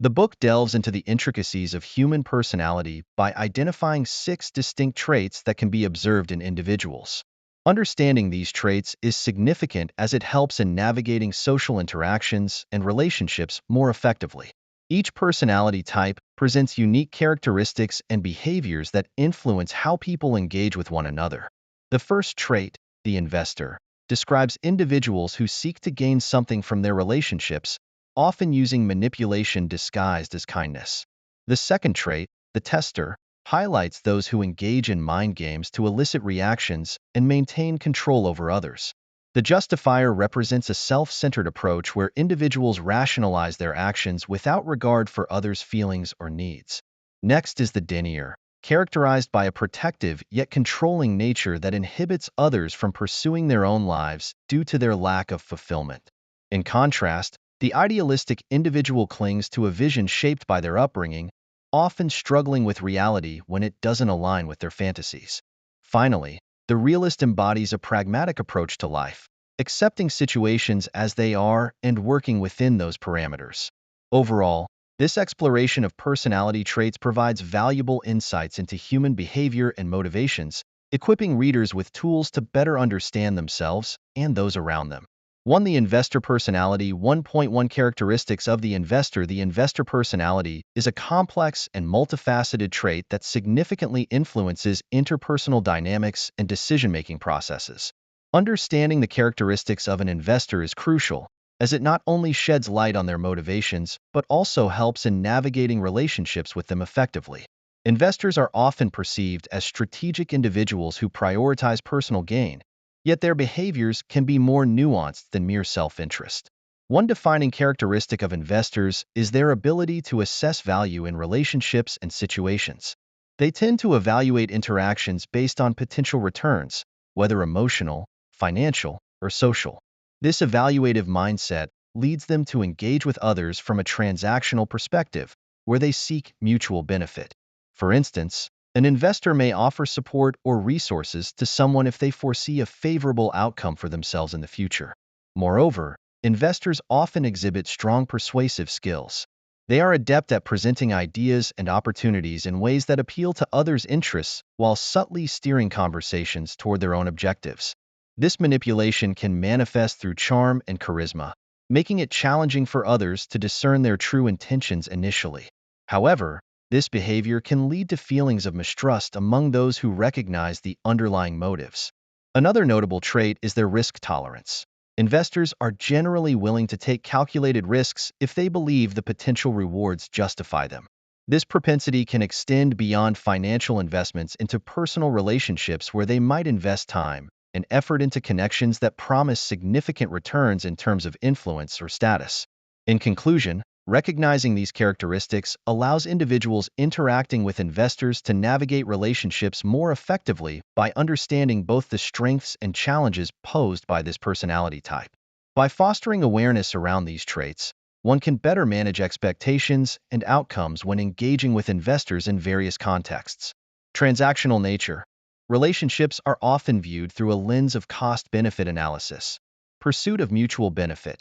The book delves into the intricacies of human personality by identifying 6 distinct traits that can be observed in individuals. Understanding these traits is significant as it helps in navigating social interactions and relationships more effectively. Each personality type presents unique characteristics and behaviors that influence how people engage with one another. The first trait, the investor, describes individuals who seek to gain something from their relationships, often using manipulation disguised as kindness. The second trait, the tester, highlights those who engage in mind games to elicit reactions and maintain control over others. The justifier represents a self-centered approach where individuals rationalize their actions without regard for others' feelings or needs. Next is the denier, characterized by a protective yet controlling nature that inhibits others from pursuing their own lives due to their lack of fulfillment. In contrast, the idealistic individual clings to a vision shaped by their upbringing, often struggling with reality when it doesn't align with their fantasies. Finally, the realist embodies a pragmatic approach to life, accepting situations as they are and working within those parameters. Overall, this exploration of personality traits provides valuable insights into human behavior and motivations, equipping readers with tools to better understand themselves and those around them. 1. The investor personality. 1.1 Characteristics of the investor. The investor personality is a complex and multifaceted trait that significantly influences interpersonal dynamics and decision-making processes. Understanding the characteristics of an investor is crucial, as it not only sheds light on their motivations, but also helps in navigating relationships with them effectively. Investors are often perceived as strategic individuals who prioritize personal gain, yet their behaviors can be more nuanced than mere self-interest. One defining characteristic of investors is their ability to assess value in relationships and situations. They tend to evaluate interactions based on potential returns, whether emotional, financial, or social. This evaluative mindset leads them to engage with others from a transactional perspective, where they seek mutual benefit. For instance, an investor may offer support or resources to someone if they foresee a favorable outcome for themselves in the future. Moreover, investors often exhibit strong persuasive skills. They are adept at presenting ideas and opportunities in ways that appeal to others' interests while subtly steering conversations toward their own objectives. This manipulation can manifest through charm and charisma, making it challenging for others to discern their true intentions initially. However, this behavior can lead to feelings of mistrust among those who recognize the underlying motives. Another notable trait is their risk tolerance. Investors are generally willing to take calculated risks if they believe the potential rewards justify them. This propensity can extend beyond financial investments into personal relationships where they might invest time and effort into connections that promise significant returns in terms of influence or status. In conclusion, recognizing these characteristics allows individuals interacting with investors to navigate relationships more effectively by understanding both the strengths and challenges posed by this personality type. By fostering awareness around these traits, one can better manage expectations and outcomes when engaging with investors in various contexts. Transactional nature. Relationships are often viewed through a lens of cost-benefit analysis. Pursuit of mutual benefit.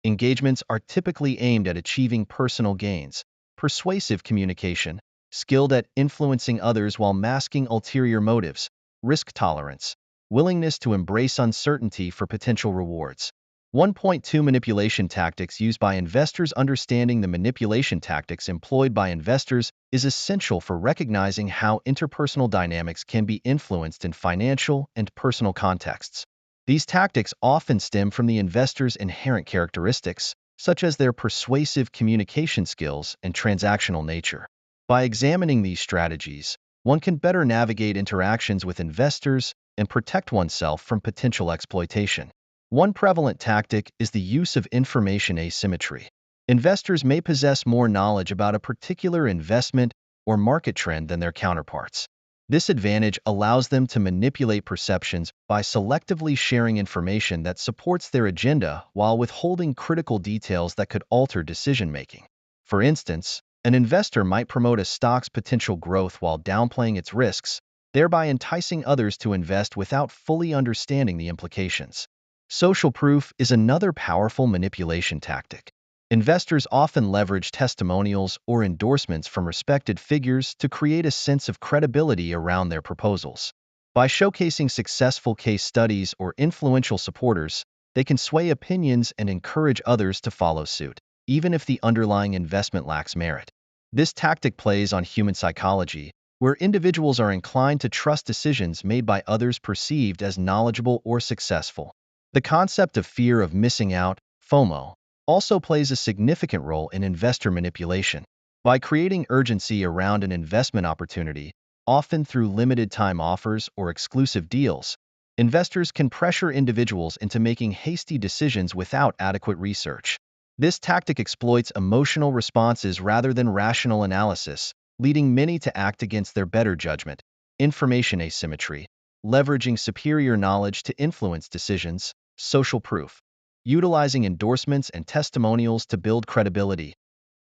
Engagements are typically aimed at achieving personal gains. Persuasive communication, skilled at influencing others while masking ulterior motives. Risk tolerance, willingness to embrace uncertainty for potential rewards. 1.2 Manipulation tactics used by investors. Understanding the manipulation tactics employed by investors is essential for recognizing how interpersonal dynamics can be influenced in financial and personal contexts. These tactics often stem from the investor's inherent characteristics, such as their persuasive communication skills and transactional nature. By examining these strategies, one can better navigate interactions with investors and protect oneself from potential exploitation. One prevalent tactic is the use of information asymmetry. Investors may possess more knowledge about a particular investment or market trend than their counterparts. This advantage allows them to manipulate perceptions by selectively sharing information that supports their agenda while withholding critical details that could alter decision-making. For instance, an investor might promote a stock's potential growth while downplaying its risks, thereby enticing others to invest without fully understanding the implications. Social proof is another powerful manipulation tactic. Investors often leverage testimonials or endorsements from respected figures to create a sense of credibility around their proposals. By showcasing successful case studies or influential supporters, they can sway opinions and encourage others to follow suit, even if the underlying investment lacks merit. This tactic plays on human psychology, where individuals are inclined to trust decisions made by others perceived as knowledgeable or successful. The concept of fear of missing out, FOMO, also plays a significant role in investor manipulation. By creating urgency around an investment opportunity, often through limited-time offers or exclusive deals, investors can pressure individuals into making hasty decisions without adequate research. This tactic exploits emotional responses rather than rational analysis, leading many to act against their better judgment. Information asymmetry, leveraging superior knowledge to influence decisions, social proof, utilizing endorsements and testimonials to build credibility.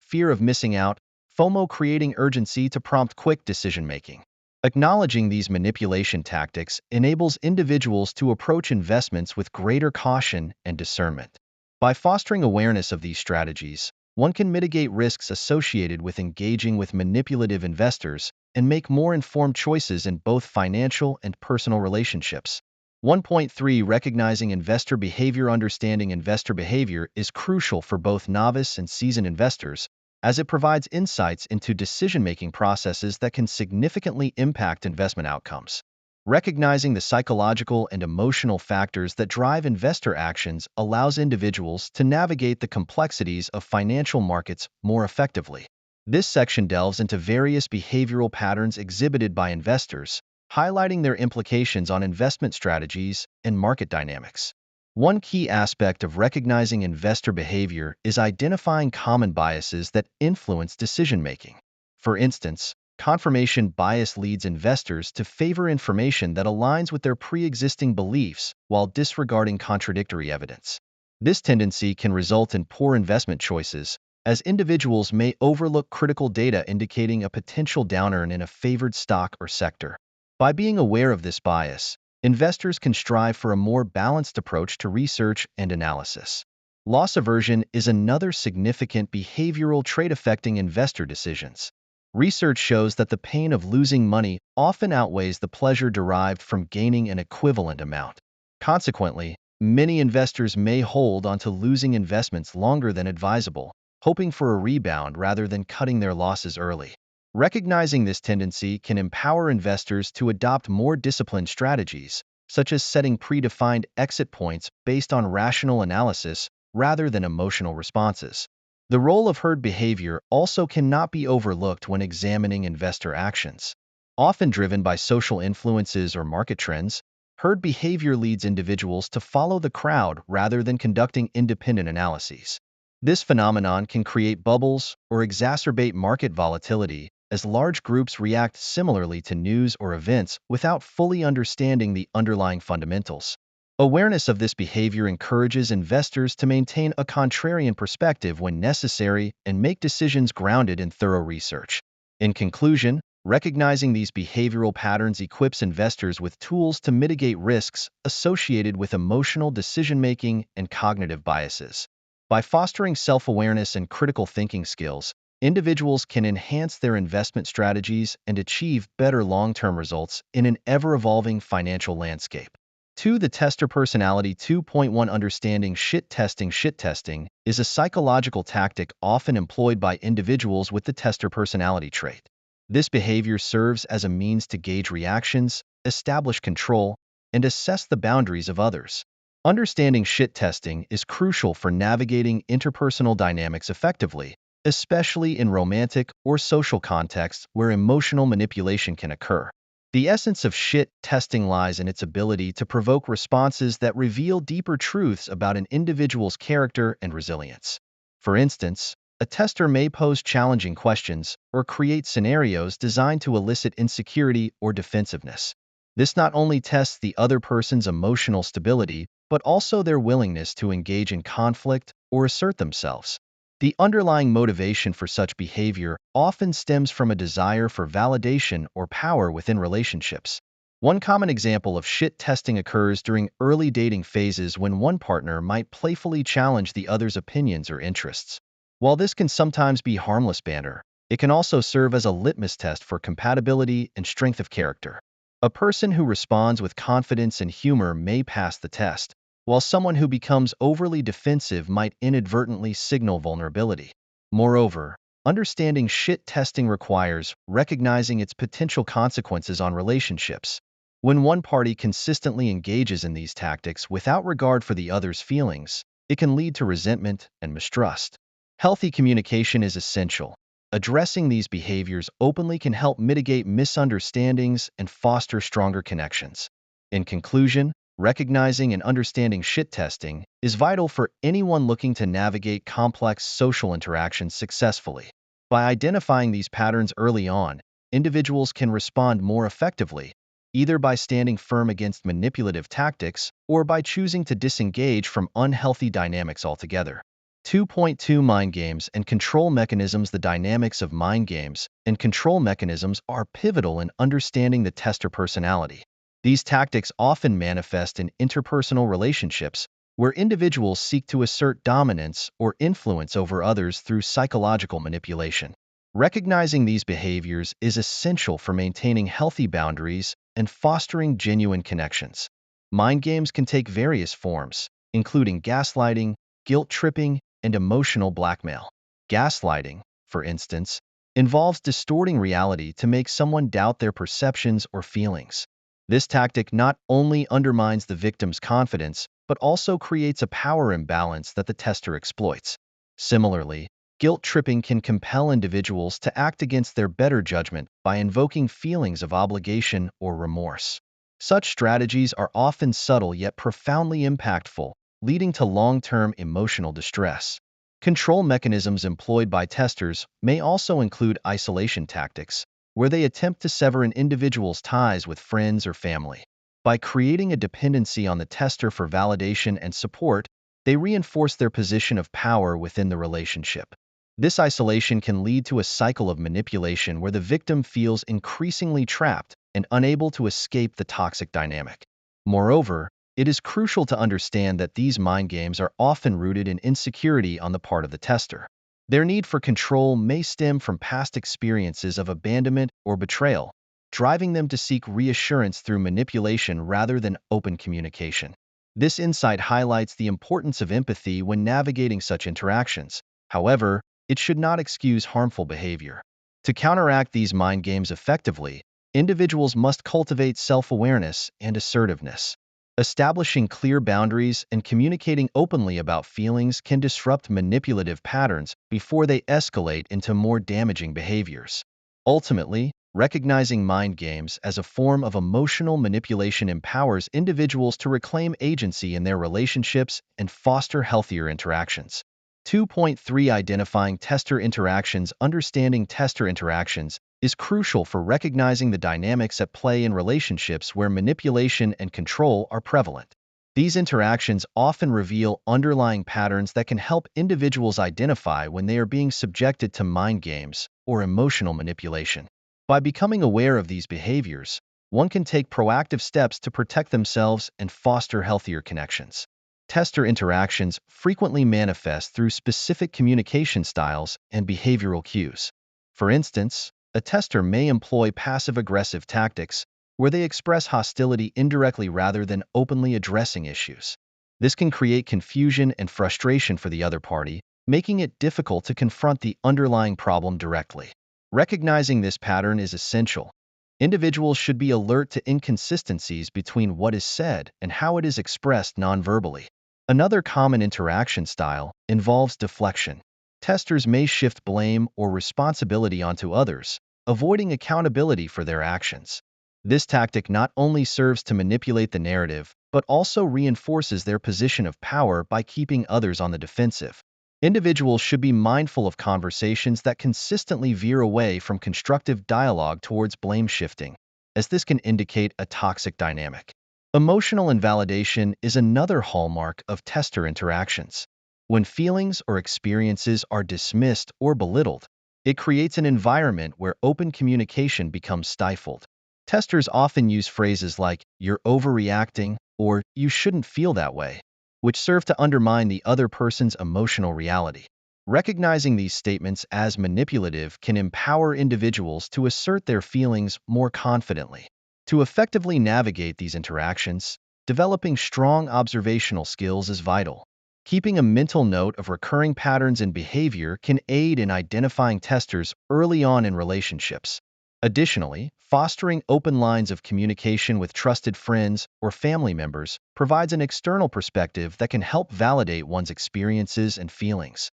Fear of missing out, FOMO creating urgency to prompt quick decision-making. Acknowledging these manipulation tactics enables individuals to approach investments with greater caution and discernment. By fostering awareness of these strategies, one can mitigate risks associated with engaging with manipulative investors and make more informed choices in both financial and personal relationships. 1.3 Recognizing investor behavior. Understanding investor behavior is crucial for both novice and seasoned investors, as it provides insights into decision-making processes that can significantly impact investment outcomes. Recognizing the psychological and emotional factors that drive investor actions allows individuals to navigate the complexities of financial markets more effectively. This section delves into various behavioral patterns exhibited by investors, highlighting their implications on investment strategies and market dynamics. One key aspect of recognizing investor behavior is identifying common biases that influence decision-making. For instance, confirmation bias leads investors to favor information that aligns with their pre-existing beliefs while disregarding contradictory evidence. This tendency can result in poor investment choices, as individuals may overlook critical data indicating a potential downturn in a favored stock or sector. By being aware of this bias, investors can strive for a more balanced approach to research and analysis. Loss aversion is another significant behavioral trait affecting investor decisions. Research shows that the pain of losing money often outweighs the pleasure derived from gaining an equivalent amount. Consequently, many investors may hold onto losing investments longer than advisable, hoping for a rebound rather than cutting their losses early. Recognizing this tendency can empower investors to adopt more disciplined strategies, such as setting predefined exit points based on rational analysis rather than emotional responses. The role of herd behavior also cannot be overlooked when examining investor actions. Often driven by social influences or market trends, herd behavior leads individuals to follow the crowd rather than conducting independent analyses. This phenomenon can create bubbles or exacerbate market volatility, as large groups react similarly to news or events without fully understanding the underlying fundamentals. Awareness of this behavior encourages investors to maintain a contrarian perspective when necessary and make decisions grounded in thorough research. In conclusion, recognizing these behavioral patterns equips investors with tools to mitigate risks associated with emotional decision-making and cognitive biases. By fostering self-awareness and critical thinking skills, individuals can enhance their investment strategies and achieve better long-term results in an ever-evolving financial landscape. 2. The Tester Personality. 2.1 Understanding shit testing. Shit testing is a psychological tactic often employed by individuals with the tester personality trait. This behavior serves as a means to gauge reactions, establish control, and assess the boundaries of others. Understanding shit testing is crucial for navigating interpersonal dynamics effectively, especially in romantic or social contexts where emotional manipulation can occur. The essence of shit testing lies in its ability to provoke responses that reveal deeper truths about an individual's character and resilience. For instance, a tester may pose challenging questions or create scenarios designed to elicit insecurity or defensiveness. This not only tests the other person's emotional stability, but also their willingness to engage in conflict or assert themselves. The underlying motivation for such behavior often stems from a desire for validation or power within relationships. One common example of shit testing occurs during early dating phases when one partner might playfully challenge the other's opinions or interests. While this can sometimes be harmless banter, it can also serve as a litmus test for compatibility and strength of character. A person who responds with confidence and humor may pass the test, while someone who becomes overly defensive might inadvertently signal vulnerability. Moreover, understanding shit testing requires recognizing its potential consequences on relationships. When one party consistently engages in these tactics without regard for the other's feelings, it can lead to resentment and mistrust. Healthy communication is essential. Addressing these behaviors openly can help mitigate misunderstandings and foster stronger connections. In conclusion, recognizing and understanding shit testing is vital for anyone looking to navigate complex social interactions successfully. By identifying these patterns early on, individuals can respond more effectively, either by standing firm against manipulative tactics or by choosing to disengage from unhealthy dynamics altogether. 2.2 Mind games and control mechanisms. The dynamics of mind games and control mechanisms are pivotal in understanding the tester personality. These tactics often manifest in interpersonal relationships, where individuals seek to assert dominance or influence over others through psychological manipulation. Recognizing these behaviors is essential for maintaining healthy boundaries and fostering genuine connections. Mind games can take various forms, including gaslighting, guilt tripping, and emotional blackmail. Gaslighting, for instance, involves distorting reality to make someone doubt their perceptions or feelings. This tactic not only undermines the victim's confidence, but also creates a power imbalance that the tester exploits. Similarly, guilt tripping can compel individuals to act against their better judgment by invoking feelings of obligation or remorse. Such strategies are often subtle yet profoundly impactful, leading to long-term emotional distress. Control mechanisms employed by testers may also include isolation tactics, where they attempt to sever an individual's ties with friends or family. By creating a dependency on the tester for validation and support, they reinforce their position of power within the relationship. This isolation can lead to a cycle of manipulation where the victim feels increasingly trapped and unable to escape the toxic dynamic. Moreover, it is crucial to understand that these mind games are often rooted in insecurity on the part of the tester. Their need for control may stem from past experiences of abandonment or betrayal, driving them to seek reassurance through manipulation rather than open communication. This insight highlights the importance of empathy when navigating such interactions. However, it should not excuse harmful behavior. To counteract these mind games effectively, individuals must cultivate self-awareness and assertiveness. Establishing clear boundaries and communicating openly about feelings can disrupt manipulative patterns before they escalate into more damaging behaviors. Ultimately, recognizing mind games as a form of emotional manipulation empowers individuals to reclaim agency in their relationships and foster healthier interactions. 2.3 Identifying tester interactions. Understanding tester interactions is crucial for recognizing the dynamics at play in relationships where manipulation and control are prevalent. These interactions often reveal underlying patterns that can help individuals identify when they are being subjected to mind games or emotional manipulation. By becoming aware of these behaviors, one can take proactive steps to protect themselves and foster healthier connections. Tester interactions frequently manifest through specific communication styles and behavioral cues. For instance, a tester may employ passive-aggressive tactics where they express hostility indirectly rather than openly addressing issues. This can create confusion and frustration for the other party, making it difficult to confront the underlying problem directly. Recognizing this pattern is essential. Individuals should be alert to inconsistencies between what is said and how it is expressed nonverbally. Another common interaction style involves deflection. Testers may shift blame or responsibility onto others, avoiding accountability for their actions. This tactic not only serves to manipulate the narrative, but also reinforces their position of power by keeping others on the defensive. Individuals should be mindful of conversations that consistently veer away from constructive dialogue towards blame shifting, as this can indicate a toxic dynamic. Emotional invalidation is another hallmark of tester interactions. When feelings or experiences are dismissed or belittled, it creates an environment where open communication becomes stifled. Testers often use phrases like, "you're overreacting," or "you shouldn't feel that way," which serve to undermine the other person's emotional reality. Recognizing these statements as manipulative can empower individuals to assert their feelings more confidently. To effectively navigate these interactions, developing strong observational skills is vital. Keeping a mental note of recurring patterns in behavior can aid in identifying testers early on in relationships. Additionally, fostering open lines of communication with trusted friends or family members provides an external perspective that can help validate one's experiences and feelings.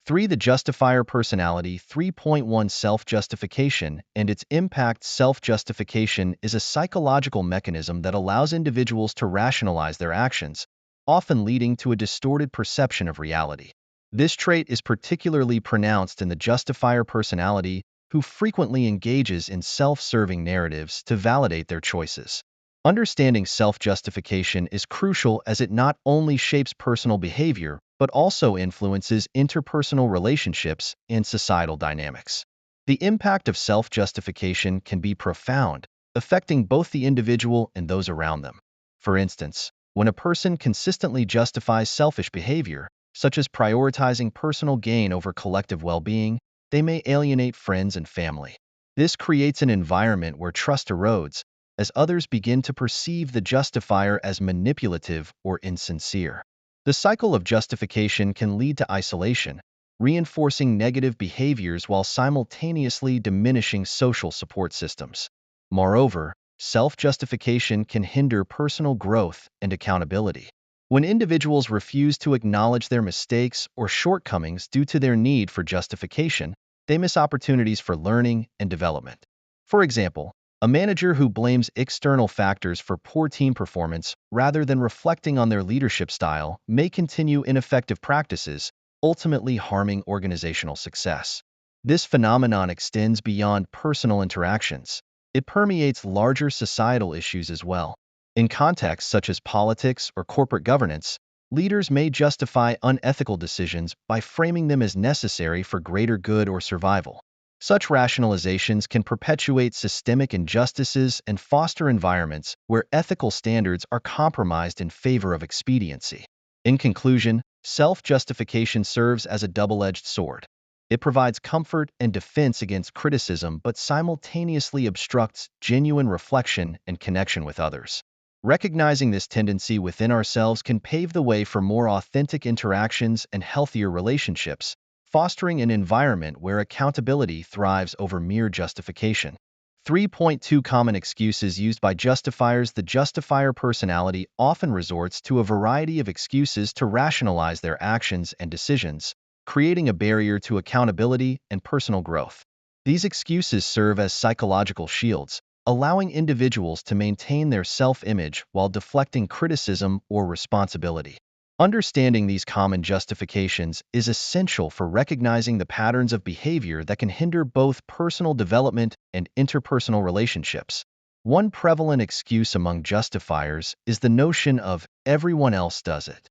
3. The Justifier Personality 3.1 Self-justification and its impact. Self-justification is a psychological mechanism that allows individuals to rationalize their actions, often leading to a distorted perception of reality. This trait is particularly pronounced in the Justifier personality, who frequently engages in self-serving narratives to validate their choices. Understanding self-justification is crucial as it not only shapes personal behavior, but also influences interpersonal relationships and societal dynamics. The impact of self-justification can be profound, affecting both the individual and those around them. For instance, when a person consistently justifies selfish behavior, such as prioritizing personal gain over collective well-being, they may alienate friends and family. This creates an environment where trust erodes, as others begin to perceive the justifier as manipulative or insincere. The cycle of justification can lead to isolation, reinforcing negative behaviors while simultaneously diminishing social support systems. Moreover, self-justification can hinder personal growth and accountability. When individuals refuse to acknowledge their mistakes or shortcomings due to their need for justification, they miss opportunities for learning and development. For example, a manager who blames external factors for poor team performance rather than reflecting on their leadership style may continue ineffective practices, ultimately harming organizational success. This phenomenon extends beyond personal interactions. It permeates larger societal issues as well. In contexts such as politics or corporate governance, leaders may justify unethical decisions by framing them as necessary for greater good or survival. Such rationalizations can perpetuate systemic injustices and foster environments where ethical standards are compromised in favor of expediency. In conclusion, self-justification serves as a double-edged sword. It provides comfort and defense against criticism but simultaneously obstructs genuine reflection and connection with others. Recognizing this tendency within ourselves can pave the way for more authentic interactions and healthier relationships, fostering an environment where accountability thrives over mere justification. 3.2 Common excuses used by justifiers. The justifier personality often resorts to a variety of excuses to rationalize their actions and decisions, creating a barrier to accountability and personal growth. These excuses serve as psychological shields, allowing individuals to maintain their self-image while deflecting criticism or responsibility. Understanding these common justifications is essential for recognizing the patterns of behavior that can hinder both personal development and interpersonal relationships. One prevalent excuse among justifiers is the notion of everyone else does it.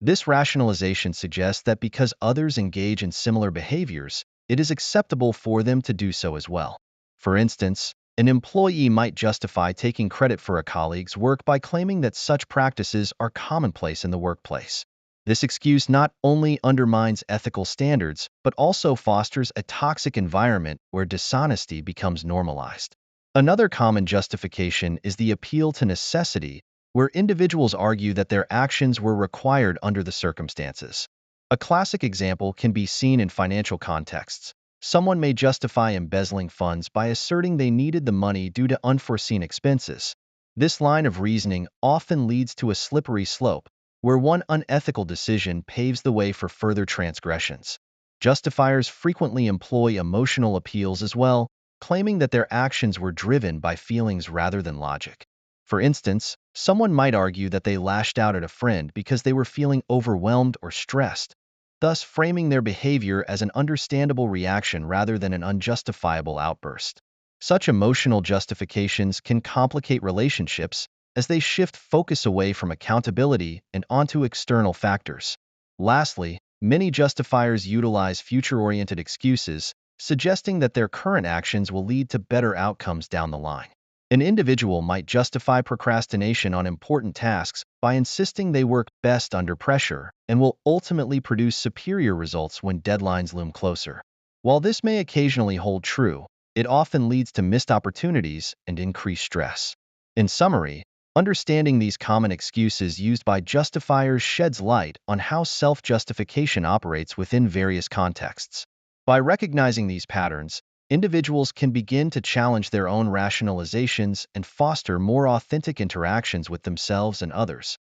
This rationalization suggests that because others engage in similar behaviors, it is acceptable for them to do so as well. For instance, an employee might justify taking credit for a colleague's work by claiming that such practices are commonplace in the workplace. This excuse not only undermines ethical standards, but also fosters a toxic environment where dishonesty becomes normalized. Another common justification is the appeal to necessity, where individuals argue that their actions were required under the circumstances. A classic example can be seen in financial contexts. Someone may justify embezzling funds by asserting they needed the money due to unforeseen expenses. This line of reasoning often leads to a slippery slope, where one unethical decision paves the way for further transgressions. Justifiers frequently employ emotional appeals as well, claiming that their actions were driven by feelings rather than logic. For instance, someone might argue that they lashed out at a friend because they were feeling overwhelmed or stressed, thus framing their behavior as an understandable reaction rather than an unjustifiable outburst. Such emotional justifications can complicate relationships as they shift focus away from accountability and onto external factors. Lastly, many justifiers utilize future-oriented excuses, suggesting that their current actions will lead to better outcomes down the line. An individual might justify procrastination on important tasks by insisting they work best under pressure and will ultimately produce superior results when deadlines loom closer. While this may occasionally hold true, it often leads to missed opportunities and increased stress. In summary, understanding these common excuses used by justifiers sheds light on how self-justification operates within various contexts. By recognizing these patterns, individuals can begin to challenge their own rationalizations and foster more authentic interactions with themselves and others.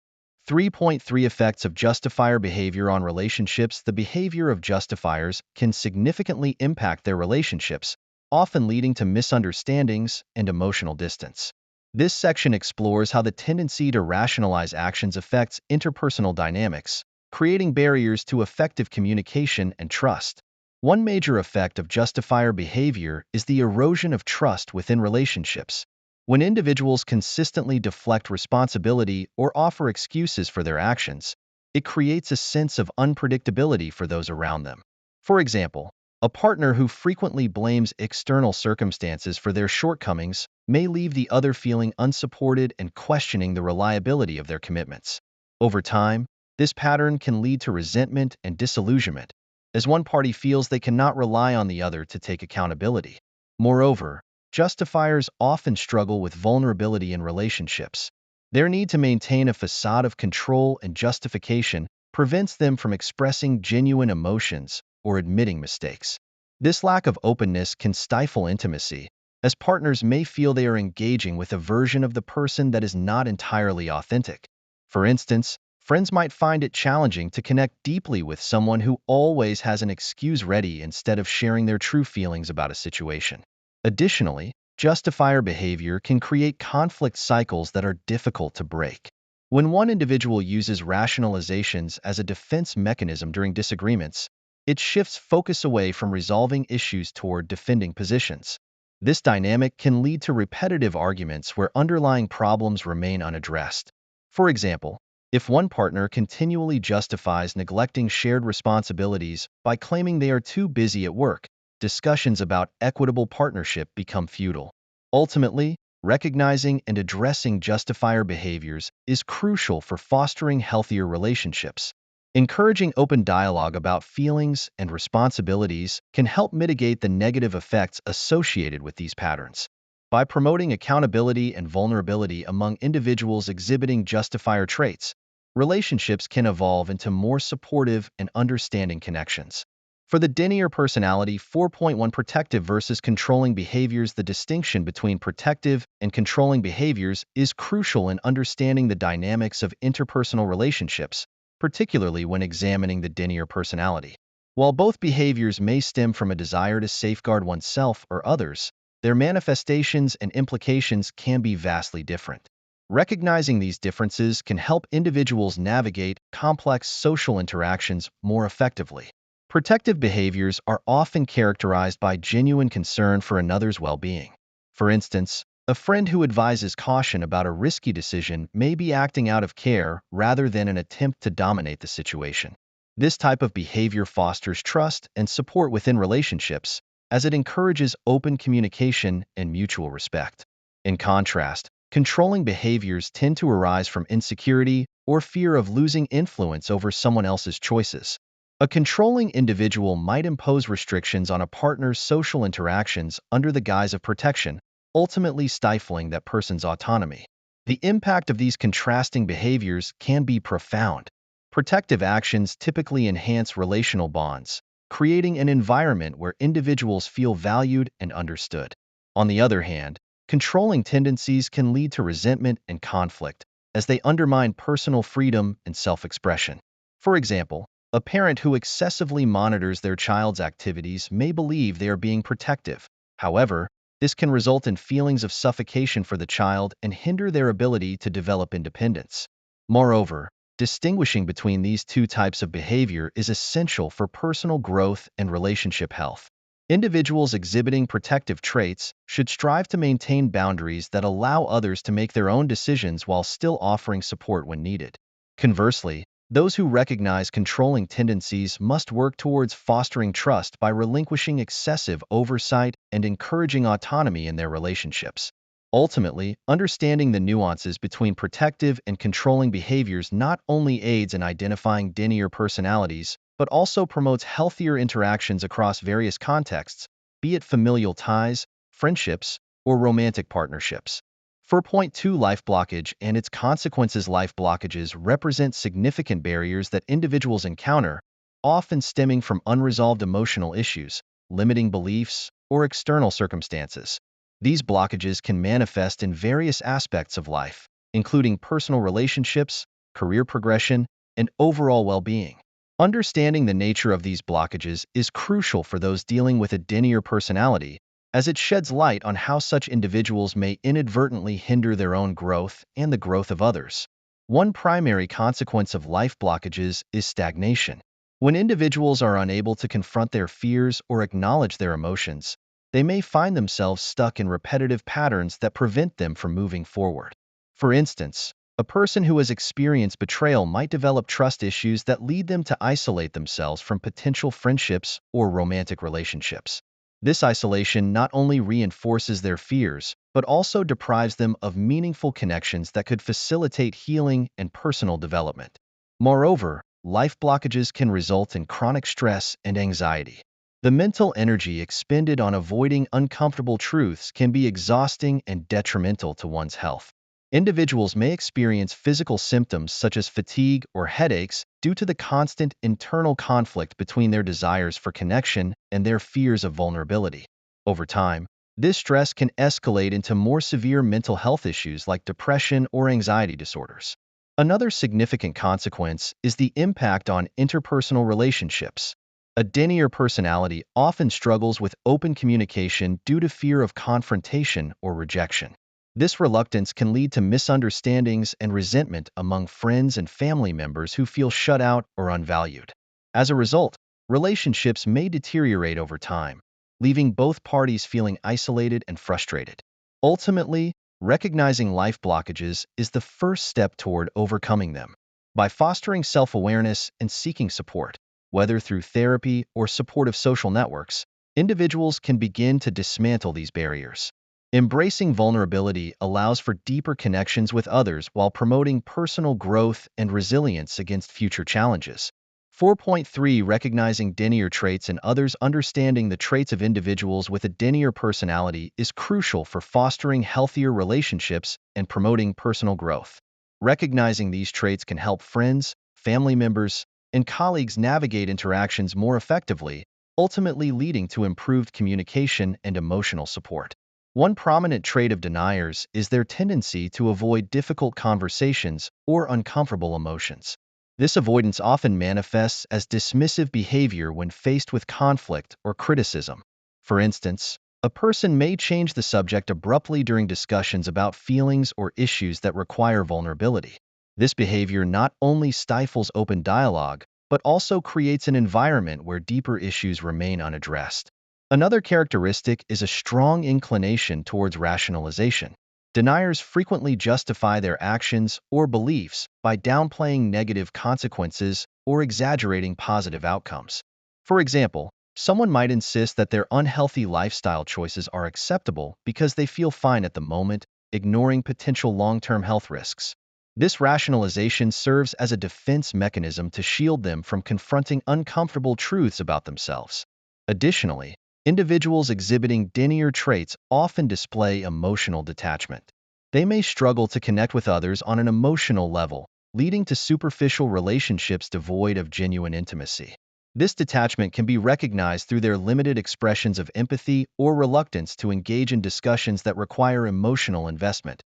3.3 Effects of justifier behavior on relationships. The behavior of justifiers can significantly impact their relationships, often leading to misunderstandings and emotional distance. This section explores how the tendency to rationalize actions affects interpersonal dynamics, creating barriers to effective communication and trust. One major effect of justifier behavior is the erosion of trust within relationships. When individuals consistently deflect responsibility or offer excuses for their actions, it creates a sense of unpredictability for those around them. For example, a partner who frequently blames external circumstances for their shortcomings may leave the other feeling unsupported and questioning the reliability of their commitments. Over time, this pattern can lead to resentment and disillusionment, as one party feels they cannot rely on the other to take accountability. Moreover, justifiers often struggle with vulnerability in relationships. Their need to maintain a facade of control and justification prevents them from expressing genuine emotions or admitting mistakes. This lack of openness can stifle intimacy, as partners may feel they are engaging with a version of the person that is not entirely authentic. For instance, friends might find it challenging to connect deeply with someone who always has an excuse ready instead of sharing their true feelings about a situation. Additionally, justifier behavior can create conflict cycles that are difficult to break. When one individual uses rationalizations as a defense mechanism during disagreements, it shifts focus away from resolving issues toward defending positions. This dynamic can lead to repetitive arguments where underlying problems remain unaddressed. For example, if one partner continually justifies neglecting shared responsibilities by claiming they are too busy at work, discussions about equitable partnership become futile. Ultimately, recognizing and addressing justifier behaviors is crucial for fostering healthier relationships. Encouraging open dialogue about feelings and responsibilities can help mitigate the negative effects associated with these patterns. By promoting accountability and vulnerability among individuals exhibiting justifier traits, relationships can evolve into more supportive and understanding connections. For the Denier personality, 4.1 Protective versus controlling behaviors. The distinction between protective and controlling behaviors is crucial in understanding the dynamics of interpersonal relationships, particularly when examining the Denier personality. While both behaviors may stem from a desire to safeguard oneself or others, their manifestations and implications can be vastly different. Recognizing these differences can help individuals navigate complex social interactions more effectively. Protective behaviors are often characterized by genuine concern for another's well-being. For instance, a friend who advises caution about a risky decision may be acting out of care rather than an attempt to dominate the situation. This type of behavior fosters trust and support within relationships, as it encourages open communication and mutual respect. In contrast, controlling behaviors tend to arise from insecurity or fear of losing influence over someone else's choices. A controlling individual might impose restrictions on a partner's social interactions under the guise of protection, ultimately stifling that person's autonomy. The impact of these contrasting behaviors can be profound. Protective actions typically enhance relational bonds, creating an environment where individuals feel valued and understood. On the other hand, controlling tendencies can lead to resentment and conflict, as they undermine personal freedom and self-expression. For example, a parent who excessively monitors their child's activities may believe they are being protective. However, this can result in feelings of suffocation for the child and hinder their ability to develop independence. Moreover, distinguishing between these two types of behavior is essential for personal growth and relationship health. Individuals exhibiting protective traits should strive to maintain boundaries that allow others to make their own decisions while still offering support when needed. Conversely, those who recognize controlling tendencies must work towards fostering trust by relinquishing excessive oversight and encouraging autonomy in their relationships. Ultimately, understanding the nuances between protective and controlling behaviors not only aids in identifying denier personalities, but also promotes healthier interactions across various contexts, be it familial ties, friendships, or romantic partnerships. For point 2, life blockage and its consequences. Life blockages represent significant barriers that individuals encounter, often stemming from unresolved emotional issues, limiting beliefs, or external circumstances. These blockages can manifest in various aspects of life, including personal relationships, career progression, and overall well-being. Understanding the nature of these blockages is crucial for those dealing with a denier personality, as it sheds light on how such individuals may inadvertently hinder their own growth and the growth of others. One primary consequence of life blockages is stagnation. When individuals are unable to confront their fears or acknowledge their emotions, they may find themselves stuck in repetitive patterns that prevent them from moving forward. For instance, a person who has experienced betrayal might develop trust issues that lead them to isolate themselves from potential friendships or romantic relationships. This isolation not only reinforces their fears, but also deprives them of meaningful connections that could facilitate healing and personal development. Moreover, life blockages can result in chronic stress and anxiety. The mental energy expended on avoiding uncomfortable truths can be exhausting and detrimental to one's health. Individuals may experience physical symptoms such as fatigue or headaches due to the constant internal conflict between their desires for connection and their fears of vulnerability. Over time, this stress can escalate into more severe mental health issues like depression or anxiety disorders. Another significant consequence is the impact on interpersonal relationships. A denier personality often struggles with open communication due to fear of confrontation or rejection. This reluctance can lead to misunderstandings and resentment among friends and family members who feel shut out or unvalued. As a result, relationships may deteriorate over time, leaving both parties feeling isolated and frustrated. Ultimately, recognizing life blockages is the first step toward overcoming them. By fostering self-awareness and seeking support, whether through therapy or supportive social networks, individuals can begin to dismantle these barriers. Embracing vulnerability allows for deeper connections with others while promoting personal growth and resilience against future challenges. 4.3, recognizing denier traits in others. Understanding the traits of individuals with a denier personality is crucial for fostering healthier relationships and promoting personal growth. Recognizing these traits can help friends, family members, and colleagues navigate interactions more effectively, ultimately leading to improved communication and emotional support. One prominent trait of deniers is their tendency to avoid difficult conversations or uncomfortable emotions. This avoidance often manifests as dismissive behavior when faced with conflict or criticism. For instance, a person may change the subject abruptly during discussions about feelings or issues that require vulnerability. This behavior not only stifles open dialogue, but also creates an environment where deeper issues remain unaddressed. Another characteristic is a strong inclination towards rationalization. Deniers frequently justify their actions or beliefs by downplaying negative consequences or exaggerating positive outcomes. For example, someone might insist that their unhealthy lifestyle choices are acceptable because they feel fine at the moment, ignoring potential long-term health risks. This rationalization serves as a defense mechanism to shield them from confronting uncomfortable truths about themselves. Additionally, individuals exhibiting denier traits often display emotional detachment. They may struggle to connect with others on an emotional level, leading to superficial relationships devoid of genuine intimacy. This detachment can be recognized through their limited expressions of empathy or reluctance to engage in discussions that require emotional investment.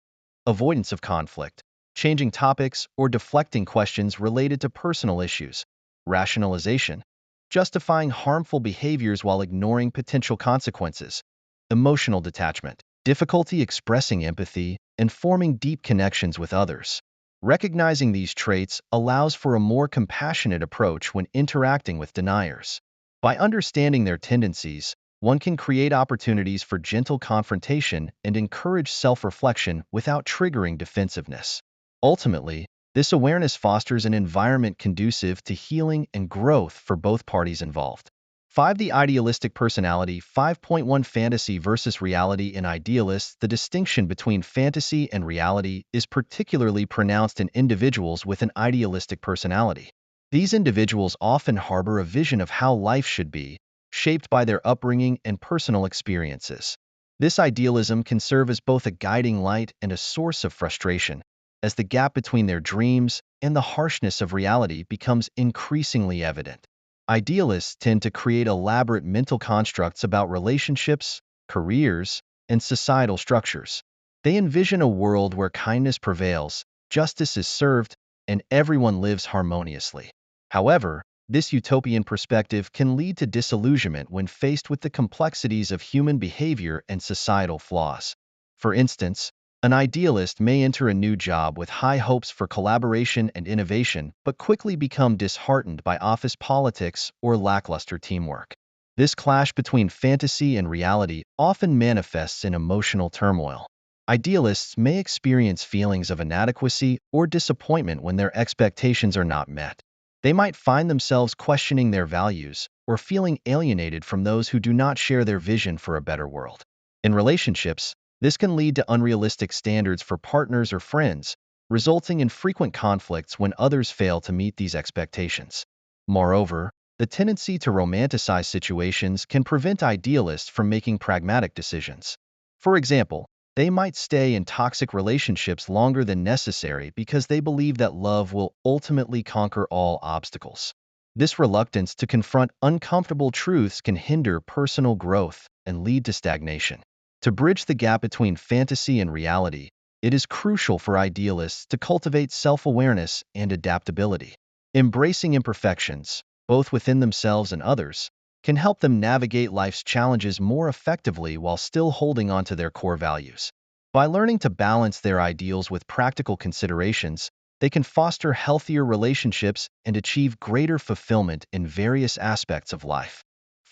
Avoidance of conflict, changing topics, or deflecting questions related to personal issues. Rationalization, justifying harmful behaviors while ignoring potential consequences. Emotional detachment, difficulty expressing empathy and forming deep connections with others. Recognizing these traits allows for a more compassionate approach when interacting with deniers. By understanding their tendencies, one can create opportunities for gentle confrontation and encourage self-reflection without triggering defensiveness. Ultimately, this awareness fosters an environment conducive to healing and growth for both parties involved. 5. The idealistic personality. 5.1 Fantasy versus reality. In idealists, the distinction between fantasy and reality is particularly pronounced in individuals with an idealistic personality. These individuals often harbor a vision of how life should be, shaped by their upbringing and personal experiences. This idealism can serve as both a guiding light and a source of frustration, as the gap between their dreams and the harshness of reality becomes increasingly evident. Idealists tend to create elaborate mental constructs about relationships, careers, and societal structures. They envision a world where kindness prevails, justice is served, and everyone lives harmoniously. However, this utopian perspective can lead to disillusionment when faced with the complexities of human behavior and societal flaws. For instance, an idealist may enter a new job with high hopes for collaboration and innovation, but quickly become disheartened by office politics or lackluster teamwork. This clash between fantasy and reality often manifests in emotional turmoil. Idealists may experience feelings of inadequacy or disappointment when their expectations are not met. They might find themselves questioning their values or feeling alienated from those who do not share their vision for a better world. In relationships, this can lead to unrealistic standards for partners or friends, resulting in frequent conflicts when others fail to meet these expectations. Moreover, the tendency to romanticize situations can prevent idealists from making pragmatic decisions. For example, they might stay in toxic relationships longer than necessary because they believe that love will ultimately conquer all obstacles. This reluctance to confront uncomfortable truths can hinder personal growth and lead to stagnation. To bridge the gap between fantasy and reality, it is crucial for idealists to cultivate self-awareness and adaptability. Embracing imperfections, both within themselves and others, can help them navigate life's challenges more effectively while still holding on to their core values. By learning to balance their ideals with practical considerations, they can foster healthier relationships and achieve greater fulfillment in various aspects of life.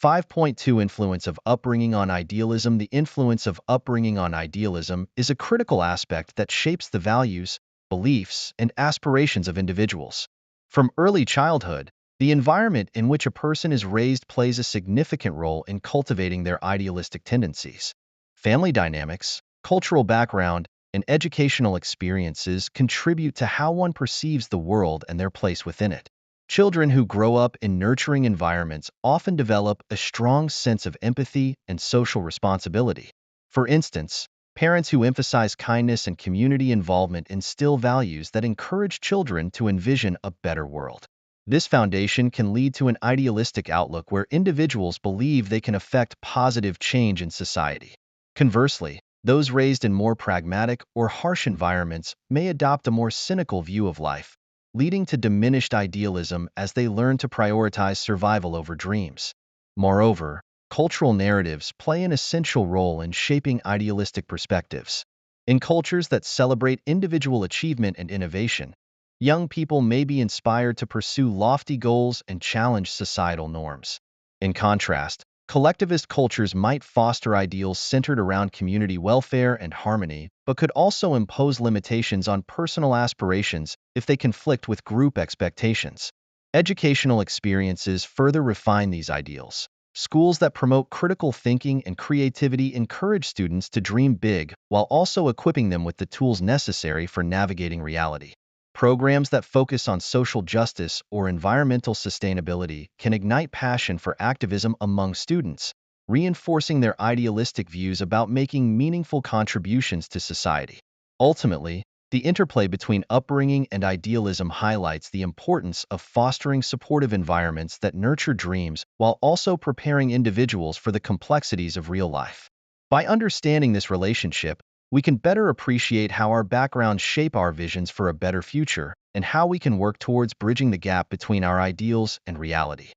5.2 Influence of upbringing on idealism. The influence of upbringing on idealism is a critical aspect that shapes the values, beliefs, and aspirations of individuals. From early childhood, the environment in which a person is raised plays a significant role in cultivating their idealistic tendencies. Family dynamics, cultural background, and educational experiences contribute to how one perceives the world and their place within it. Children who grow up in nurturing environments often develop a strong sense of empathy and social responsibility. For instance, parents who emphasize kindness and community involvement instill values that encourage children to envision a better world. This foundation can lead to an idealistic outlook where individuals believe they can affect positive change in society. Conversely, those raised in more pragmatic or harsh environments may adopt a more cynical view of life, leading to diminished idealism as they learn to prioritize survival over dreams. Moreover, cultural narratives play an essential role in shaping idealistic perspectives. In cultures that celebrate individual achievement and innovation, young people may be inspired to pursue lofty goals and challenge societal norms. In contrast, collectivist cultures might foster ideals centered around community welfare and harmony, but could also impose limitations on personal aspirations if they conflict with group expectations. Educational experiences further refine these ideals. Schools that promote critical thinking and creativity encourage students to dream big while also equipping them with the tools necessary for navigating reality. Programs that focus on social justice or environmental sustainability can ignite passion for activism among students, reinforcing their idealistic views about making meaningful contributions to society. Ultimately, the interplay between upbringing and idealism highlights the importance of fostering supportive environments that nurture dreams while also preparing individuals for the complexities of real life. By understanding this relationship, we can better appreciate how our backgrounds shape our visions for a better future and how we can work towards bridging the gap between our ideals and reality.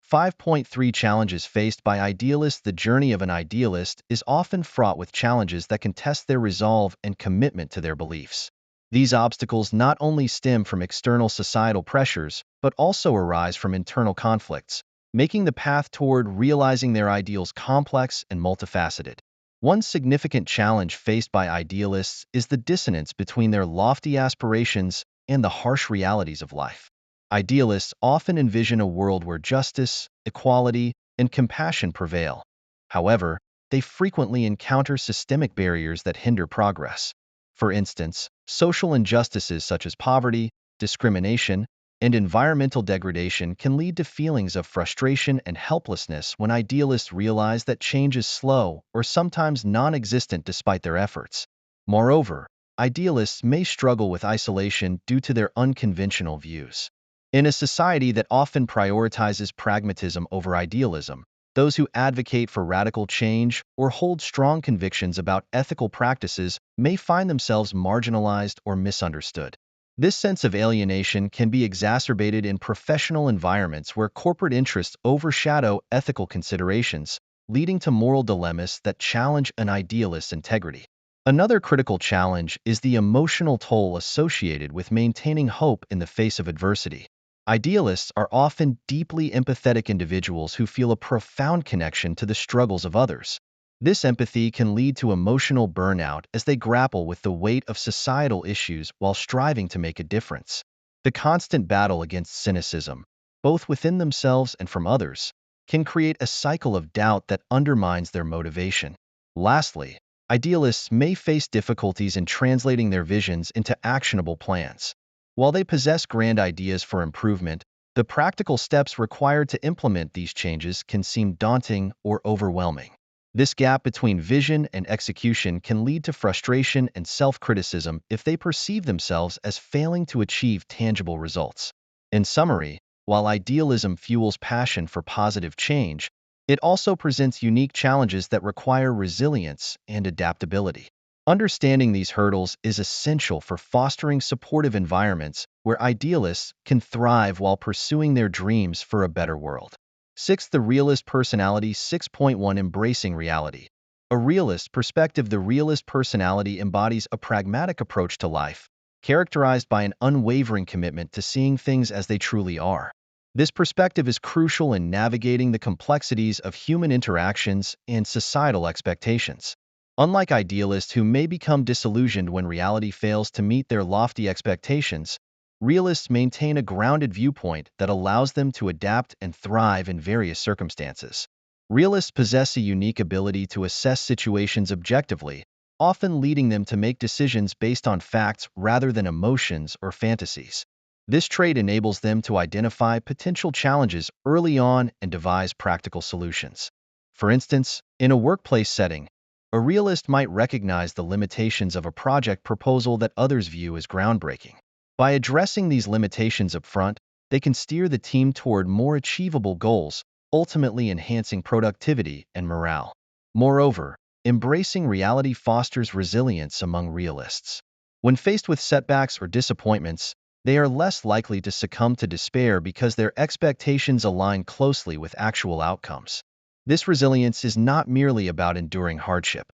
5.3 Challenges faced by idealists. The journey of an idealist is often fraught with challenges that can test their resolve and commitment to their beliefs. These obstacles not only stem from external societal pressures, but also arise from internal conflicts, making the path toward realizing their ideals complex and multifaceted. One significant challenge faced by idealists is the dissonance between their lofty aspirations and the harsh realities of life. Idealists often envision a world where justice, equality, and compassion prevail. However, they frequently encounter systemic barriers that hinder progress. For instance, social injustices such as poverty, discrimination, and environmental degradation can lead to feelings of frustration and helplessness when idealists realize that change is slow or sometimes non-existent despite their efforts. Moreover, idealists may struggle with isolation due to their unconventional views. In a society that often prioritizes pragmatism over idealism, those who advocate for radical change or hold strong convictions about ethical practices may find themselves marginalized or misunderstood. This sense of alienation can be exacerbated in professional environments where corporate interests overshadow ethical considerations, leading to moral dilemmas that challenge an idealist's integrity. Another critical challenge is the emotional toll associated with maintaining hope in the face of adversity. Idealists are often deeply empathetic individuals who feel a profound connection to the struggles of others. This empathy can lead to emotional burnout as they grapple with the weight of societal issues while striving to make a difference. The constant battle against cynicism, both within themselves and from others, can create a cycle of doubt that undermines their motivation. Lastly, idealists may face difficulties in translating their visions into actionable plans. While they possess grand ideas for improvement, the practical steps required to implement these changes can seem daunting or overwhelming. This gap between vision and execution can lead to frustration and self-criticism if they perceive themselves as failing to achieve tangible results. In summary, while idealism fuels passion for positive change, it also presents unique challenges that require resilience and adaptability. Understanding these hurdles is essential for fostering supportive environments where idealists can thrive while pursuing their dreams for a better world. 6. The Realist Personality. 6.1 Embracing Reality. A realist perspective. The realist personality embodies a pragmatic approach to life, characterized by an unwavering commitment to seeing things as they truly are. This perspective is crucial in navigating the complexities of human interactions and societal expectations. Unlike idealists who may become disillusioned when reality fails to meet their lofty expectations, realists maintain a grounded viewpoint that allows them to adapt and thrive in various circumstances. Realists possess a unique ability to assess situations objectively, often leading them to make decisions based on facts rather than emotions or fantasies. This trait enables them to identify potential challenges early on and devise practical solutions. For instance, in a workplace setting, a realist might recognize the limitations of a project proposal that others view as groundbreaking. By addressing these limitations up front, they can steer the team toward more achievable goals, ultimately enhancing productivity and morale. Moreover, embracing reality fosters resilience among realists. When faced with setbacks or disappointments, they are less likely to succumb to despair because their expectations align closely with actual outcomes. This resilience is not merely about enduring hardship.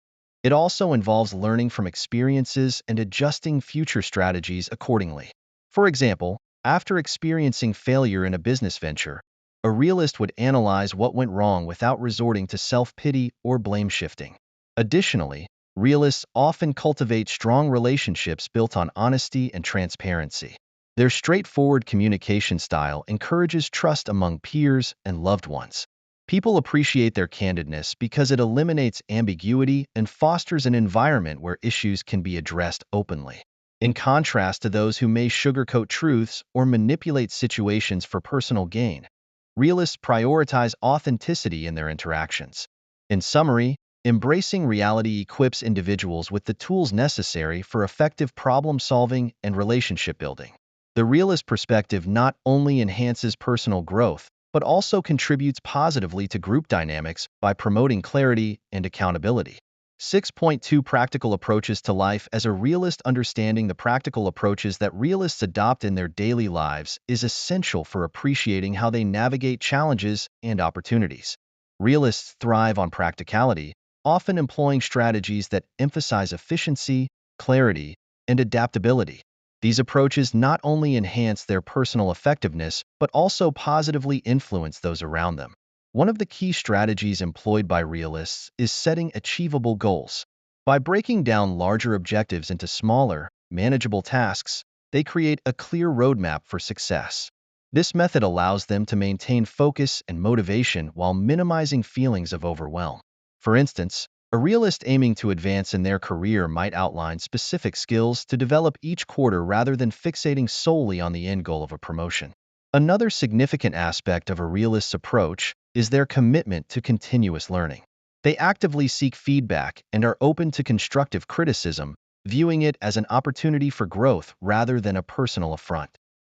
It also involves learning from experiences and adjusting future strategies accordingly. For example, after experiencing failure in a business venture, a realist would analyze what went wrong without resorting to self-pity or blame shifting. Additionally, realists often cultivate strong relationships built on honesty and transparency. Their straightforward communication style encourages trust among peers and loved ones. People appreciate their candidness because it eliminates ambiguity and fosters an environment where issues can be addressed openly. In contrast to those who may sugarcoat truths or manipulate situations for personal gain, realists prioritize authenticity in their interactions. In summary, embracing reality equips individuals with the tools necessary for effective problem-solving and relationship building. The realist perspective not only enhances personal growth, but also contributes positively to group dynamics by promoting clarity and accountability. 6.2 Practical Approaches to Life. As a realist, understanding the practical approaches that realists adopt in their daily lives is essential for appreciating how they navigate challenges and opportunities. Realists thrive on practicality, often employing strategies that emphasize efficiency, clarity, and adaptability. These approaches not only enhance their personal effectiveness, but also positively influence those around them. One of the key strategies employed by realists is setting achievable goals. By breaking down larger objectives into smaller, manageable tasks, they create a clear roadmap for success. This method allows them to maintain focus and motivation while minimizing feelings of overwhelm. For instance, a realist aiming to advance in their career might outline specific skills to develop each quarter rather than fixating solely on the end goal of a promotion. Another significant aspect of a realist's approach is their commitment to continuous learning. They actively seek feedback and are open to constructive criticism, viewing it as an opportunity for growth rather than a personal affront.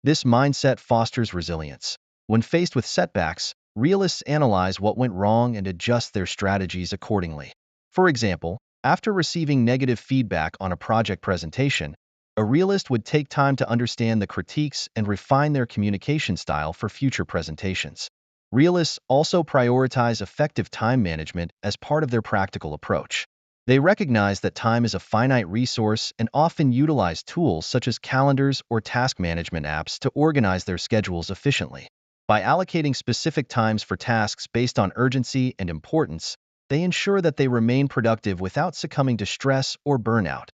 This mindset fosters resilience. When faced with setbacks, realists analyze what went wrong and adjust their strategies accordingly. For example, after receiving negative feedback on a project presentation, a realist would take time to understand the critiques and refine their communication style for future presentations. Realists also prioritize effective time management as part of their practical approach. They recognize that time is a finite resource and often utilize tools such as calendars or task management apps to organize their schedules efficiently. By allocating specific times for tasks based on urgency and importance, they ensure that they remain productive without succumbing to stress or burnout.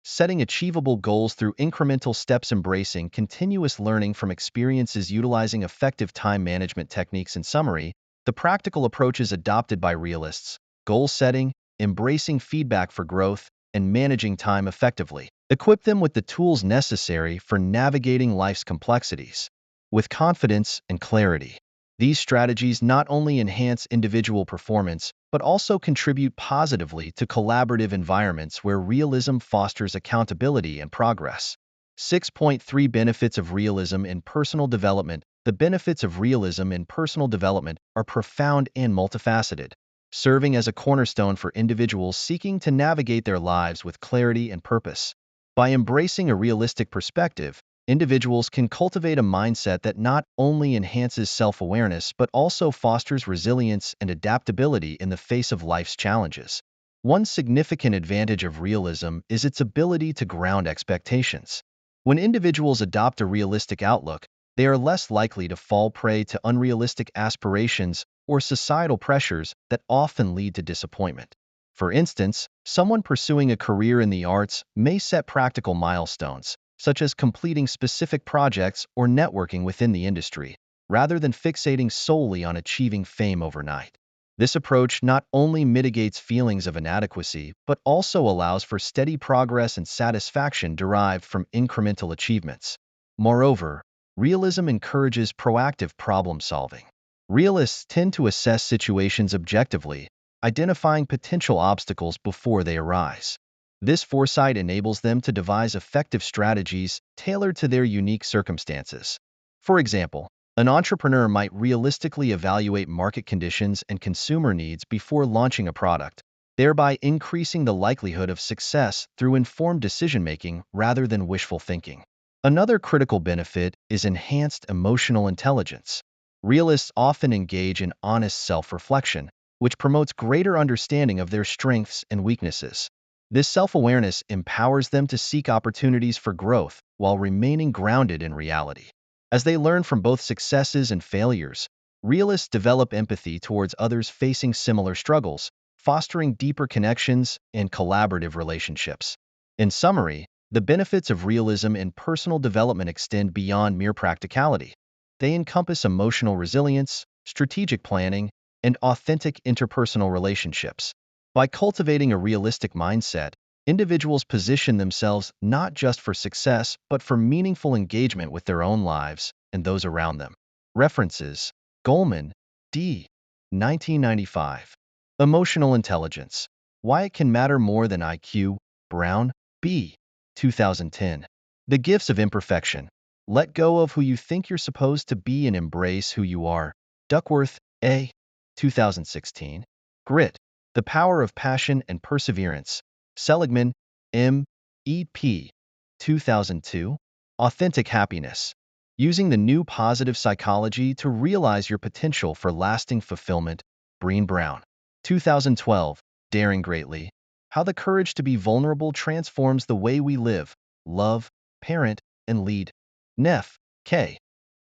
Setting achievable goals through incremental steps, embracing continuous learning from experiences, utilizing effective time management techniques. In summary, the practical approaches adopted by realists, goal setting, embracing feedback for growth, and managing time effectively, equip them with the tools necessary for navigating life's complexities with confidence and clarity. These strategies not only enhance individual performance, but also contribute positively to collaborative environments where realism fosters accountability and progress. 6.3 Benefits of Realism in Personal Development. The benefits of realism in personal development are profound and multifaceted, serving as a cornerstone for individuals seeking to navigate their lives with clarity and purpose. By embracing a realistic perspective, individuals can cultivate a mindset that not only enhances self-awareness but also fosters resilience and adaptability in the face of life's challenges. One significant advantage of realism is its ability to ground expectations. When individuals adopt a realistic outlook, they are less likely to fall prey to unrealistic aspirations or societal pressures that often lead to disappointment. For instance, someone pursuing a career in the arts may set practical milestones, such as completing specific projects or networking within the industry, rather than fixating solely on achieving fame overnight. This approach not only mitigates feelings of inadequacy, but also allows for steady progress and satisfaction derived from incremental achievements. Moreover, realism encourages proactive problem solving. Realists tend to assess situations objectively, identifying potential obstacles before they arise. This foresight enables them to devise effective strategies tailored to their unique circumstances. For example, an entrepreneur might realistically evaluate market conditions and consumer needs before launching a product, thereby increasing the likelihood of success through informed decision-making rather than wishful thinking. Another critical benefit is enhanced emotional intelligence. Realists often engage in honest self-reflection, which promotes greater understanding of their strengths and weaknesses. This self-awareness empowers them to seek opportunities for growth while remaining grounded in reality. As they learn from both successes and failures, realists develop empathy towards others facing similar struggles, fostering deeper connections and collaborative relationships. In summary, the benefits of realism in personal development extend beyond mere practicality. They encompass emotional resilience, strategic planning, and authentic interpersonal relationships. By cultivating a realistic mindset, individuals position themselves not just for success, but for meaningful engagement with their own lives and those around them. References: Goleman, D. 1995. Emotional Intelligence. Why It Can Matter More Than IQ. Brown, B. 2010. The Gifts of Imperfection. Let Go of Who You Think You're Supposed to Be and Embrace Who You Are. Duckworth, A. 2016. Grit. The Power of Passion and Perseverance. Seligman, M. E.P. 2002. Authentic Happiness. Using the New Positive Psychology to Realize Your Potential for Lasting Fulfillment. Brené Brown. 2012. Daring Greatly. How the Courage to Be Vulnerable Transforms the Way We Live, Love, Parent, and Lead. Neff, K.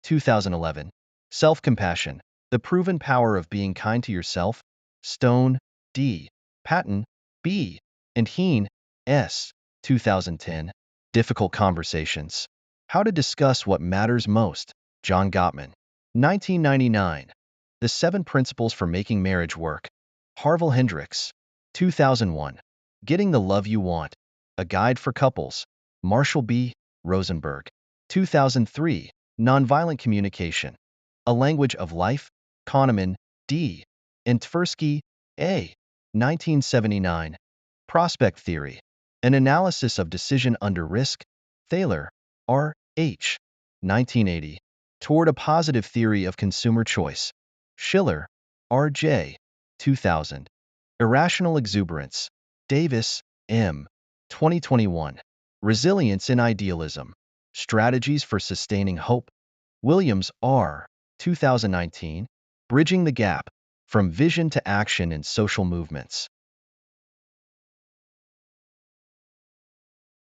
2011. Self-Compassion. The Proven Power of Being Kind to Yourself. Stone, D. Patton, B. and Heen, S. 2010. Difficult Conversations. How to Discuss What Matters Most. John Gottman. 1999. The 7 Principles for Making Marriage Work. Harville Hendrix. 2001. Getting the Love You Want. A Guide for Couples. Marshall B. Rosenberg. 2003. Nonviolent Communication. A Language of Life. Kahneman, D. and Tversky, A. 1979. Prospect Theory. An Analysis of Decision Under Risk. Thaler, R. H. 1980. Toward a Positive Theory of Consumer Choice. Schiller, R. J. 2000. Irrational Exuberance. Davis, M. 2021. Resilience in Idealism. Strategies for Sustaining Hope. Williams, R. 2019. Bridging the Gap. From Vision to Action in Social Movements.